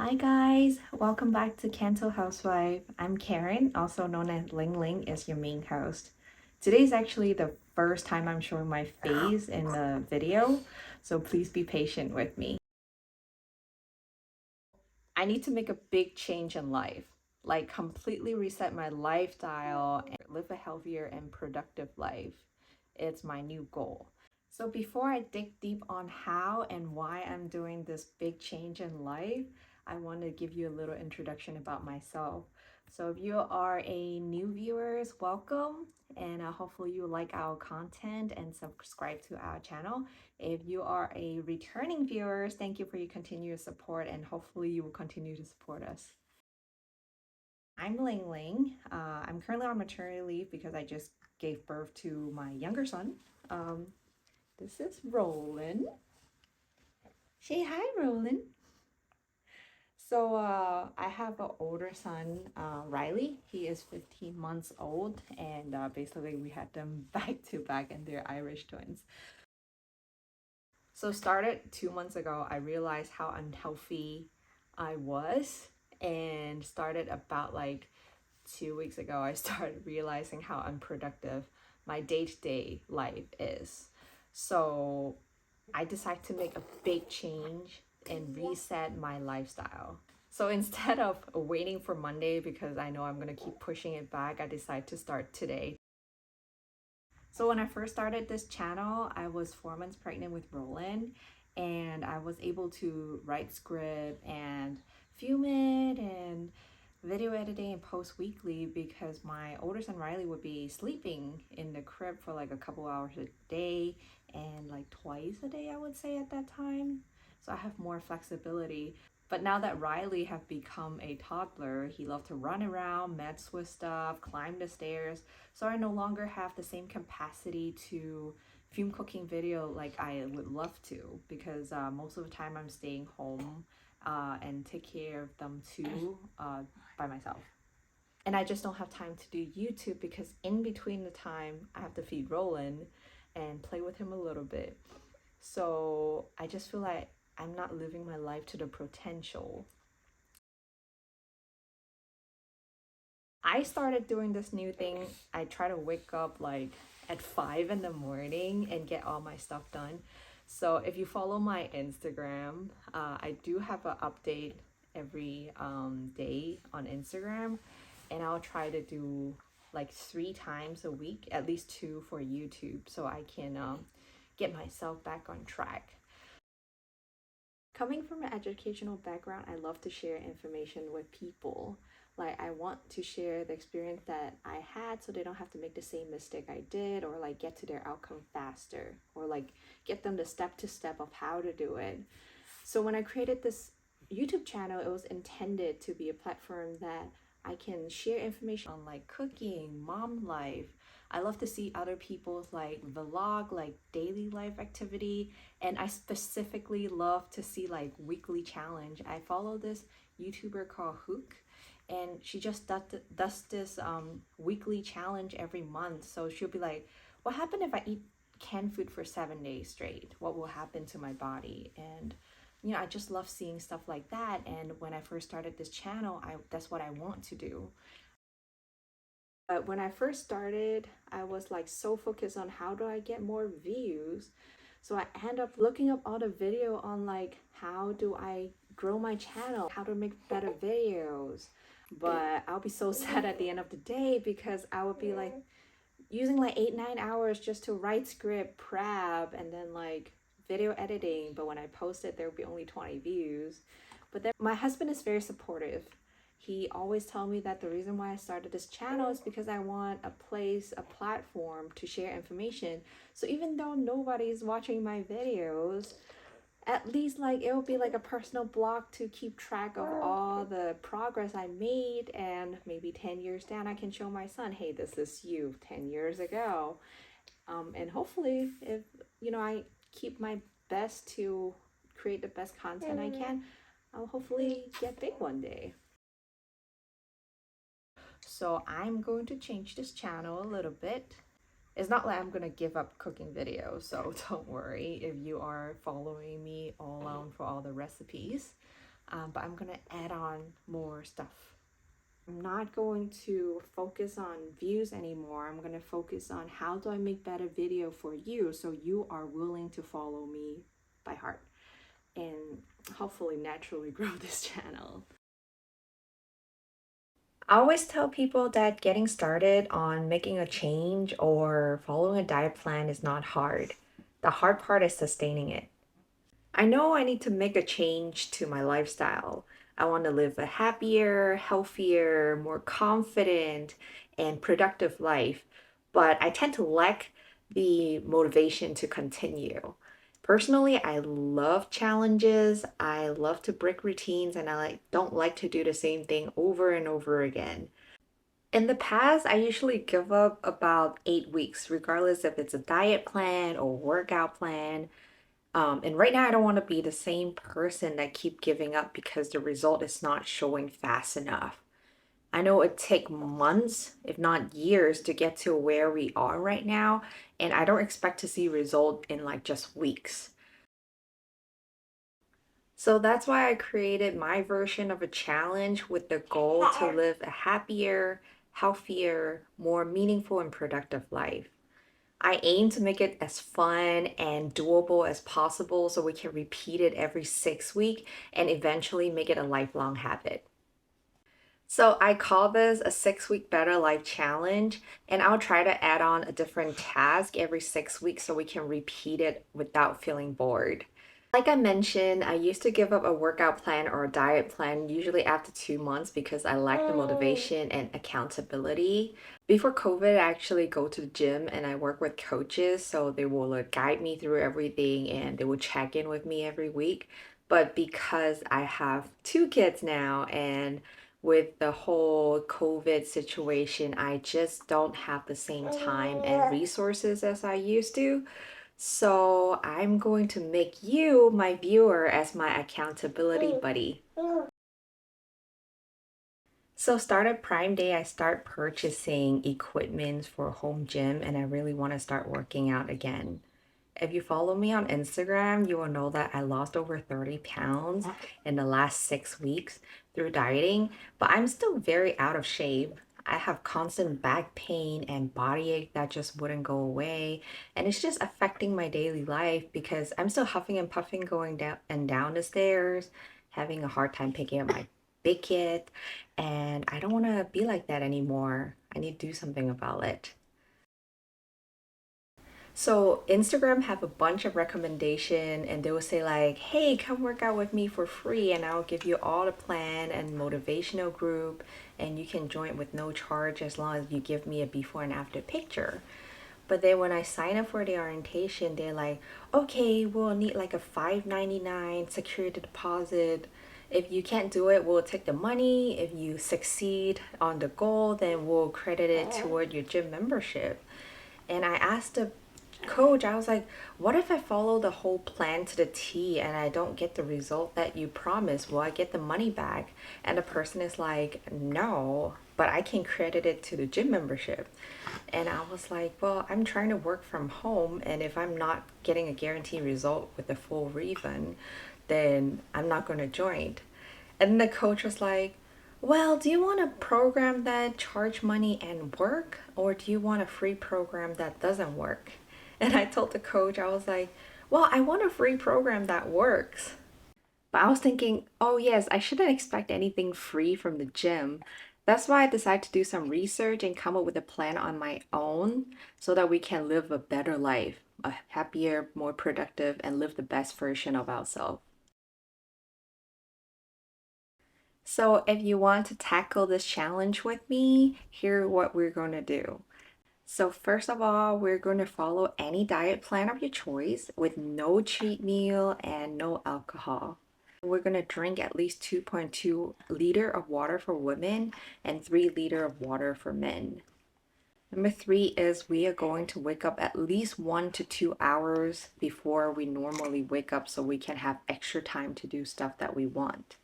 Hi guys, welcome back to CantoHousewife. I'm Karen, also known as Ling Ling, as your main host. Today is actually the first time I'm showing my face in the video, so please be patient with me. I need to make a big change in life, like completely reset my lifestyle and live a healthier and productive life. It's my new goal. So before I dig deep on how and why I'm doing this big change in life, I want to give you a little introduction about myself. So if you are a new viewers, welcome, and hopefully you like our content and subscribe to our channel. If you are a returning viewers, thank you for your continuous support, and hopefully you will continue to support us. I'm Ling Ling. I'm currently on maternity leave because I just gave birth to my younger son. Um, this is Roland. Say hi, Roland. So I have an older son, Riley. He is 15 months old, and basically we had them back to back, and they're Irish twins. So started 2 months ago, I realized how unhealthy I was, and started about like 2 weeks ago, I started realizing how unproductive my day-to-day life is. So I decided to make a big change and reset my lifestyle. So instead of waiting for Monday because I know I'm gonna keep pushing it back, I decided to start today. So when I first started this channel, I was 4 months pregnant with Roland, and I was able to write script and film it and video editing and post weekly because my older son Riley would be sleeping in the crib for like a couple hours a day and like twice a day, I would say, at that time. So I have more flexibility. But now that Riley have become a toddler, he loved to run around, mess with stuff, climb the stairs. So I no longer have the same capacity to film cooking video like I would love to, because most of the time I'm staying home and take care of them too by myself. And I just don't have time to do YouTube because in between the time I have to feed Roland and play with him a little bit. So I just feel like I'm not living my life to the potential. I started doing this new thing. I try to wake up like at 5 in the morning and get all my stuff done. So if you follow my Instagram, I do have an update every day on Instagram, and I'll try to do like 3 times a week, at least 2 for YouTube, so I can get myself back on track. Coming from an educational background, I love to share information with people. Like, I want to share the experience that I had so they don't have to make the same mistake I did, or like get to their outcome faster, or like get them the step to step of how to do it. So when I created this YouTube channel, it was intended to be a platform that I can share information on like cooking, mom life. I love to see other people's like vlog, like daily life activity. And I specifically love to see like weekly challenge. I follow this YouTuber called Hook, and she just does this weekly challenge every month. So she'll be like, what happened if I eat canned food for 7 days straight? What will happen to my body? And I just love seeing stuff like that. And when I first started this channel, that's what I want to do. But when I first started, I was like so focused on how do I get more views. So I end up looking up all the video on like how do I grow my channel, how to make better videos. But I'll be so sad at the end of the day because I would be like using like 8-9 hours just to write script, prep, and then like video editing. But when I post it, there will be only 20 views. But then my husband is very supportive. He always tells me that the reason why I started this channel is because I want a place, a platform to share information. So even though nobody's watching my videos, at least like it will be like a personal blog to keep track of all the progress I made, and maybe 10 years down I can show my son, hey, this is you 10 years ago. And hopefully if I keep my best to create the best content I can, I'll hopefully get big one day. So I'm going to change this channel a little bit. It's not like I'm gonna give up cooking videos, so don't worry if you are following me all along for all the recipes. but I'm gonna add on more stuff. I'm not going to focus on views anymore. I'm going to focus on how do I make better video for you so you are willing to follow me by heart and hopefully naturally grow this channel. I always tell people that getting started on making a change or following a diet plan is not hard. The hard part is sustaining it. I know I need to make a change to my lifestyle. I want to live a happier, healthier, more confident, and productive life, but I tend to lack the motivation to continue. Personally, I love challenges. I love to break routines, and don't like to do the same thing over and over again. In the past, I usually give up about 8 weeks, regardless if it's a diet plan or workout plan. And right now, I don't want to be the same person that keep giving up because the result is not showing fast enough. I know it take months, if not years, to get to where we are right now, and I don't expect to see result in like just weeks. So that's why I created my version of a challenge with the goal to live a happier, healthier, more meaningful and productive life. I aim to make it as fun and doable as possible so we can repeat it every 6 weeks and eventually make it a lifelong habit. So I call this a 6 week better life challenge, and I'll try to add on a different task every 6 weeks so we can repeat it without feeling bored. Like I mentioned, I used to give up a workout plan or a diet plan usually after 2 months because I lacked the motivation and accountability. Before COVID, I actually go to the gym and I work with coaches, so they will like, guide me through everything and they will check in with me every week. But because I have two kids now and with the whole COVID situation, I just don't have the same time and resources as I used to. So I'm going to make you, my viewer, as my accountability buddy. So started Prime Day, I start purchasing equipment for home gym and I really want to start working out again. If you follow me on Instagram, you will know that I lost over 30 pounds in the last 6 weeks through dieting, but I'm still very out of shape. I have constant back pain and body ache that just wouldn't go away, and it's just affecting my daily life because I'm still huffing and puffing going down and down the stairs, having a hard time picking up my big kid, and I don't want to be like that anymore. I need to do something about it. So Instagram have a bunch of recommendation and they will say like, hey, come work out with me for free and I'll give you all the plan and motivational group and you can join with no charge as long as you give me a before and after picture. But then when I sign up for the orientation, they're like, okay, we'll need like a $5.99 security deposit. If you can't do it, we'll take the money. If you succeed on the goal, then we'll credit it toward your gym membership. And I asked the coach, I was like, what if I follow the whole plan to the T and I don't get the result that you promised? Will I get the money back? And the person is like, no, but I can credit it to the gym membership. And I was like, well, I'm trying to work from home, and if I'm not getting a guaranteed result with a full refund, then I'm not going to join. And the coach was like, well, do you want a program that charge money and work, or do you want a free program that doesn't work? And I told the coach, I was like, well, I want a free program that works. But I was thinking, oh yes, I shouldn't expect anything free from the gym. That's why I decided to do some research and come up with a plan on my own so that we can live a better life, a happier, more productive, and live the best version of ourselves. So if you want to tackle this challenge with me, here's what we're going to do. So first of all, we're going to follow any diet plan of your choice with no cheat meal and no alcohol. We're going to drink at least 2.2 liter of water for women and 3 liter of water for men. Number 3 is we are going to wake up at least 1 to 2 hours before we normally wake up so we can have extra time to do stuff that we want.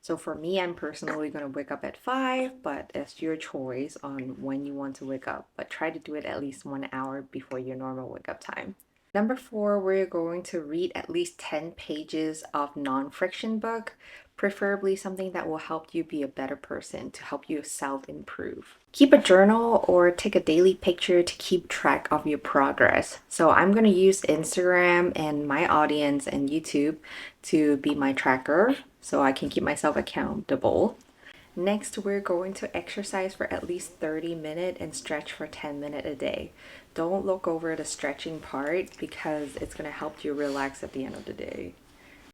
So for me, I'm personally going to wake up at 5, but it's your choice on when you want to wake up. But try to do it at least 1 hour before your normal wake up time. Number 4, we're going to read at least 10 pages of non-friction book, preferably something that will help you be a better person, to help you self-improve. Keep a journal or take a daily picture to keep track of your progress. So I'm going to use Instagram and my audience and YouTube to be my tracker so I can keep myself accountable. Next, we're going to exercise for at least 30 minutes and stretch for 10 minutes a day. Don't look over the stretching part because it's going to help you relax at the end of the day.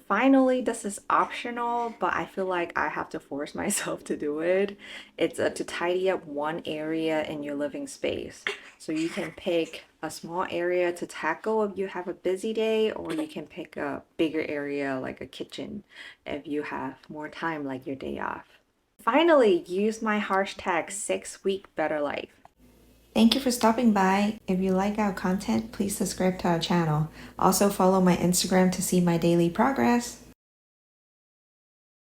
Finally, this is optional, but I feel like I have to force myself to do it. It's to tidy up one area in your living space. So you can pick a small area to tackle if you have a busy day, or you can pick a bigger area like a kitchen if you have more time, like your day off. Finally, use my hashtag 6week better life. Thank you for stopping by. If you like our content, please subscribe to our channel. Also follow my Instagram to see my daily progress.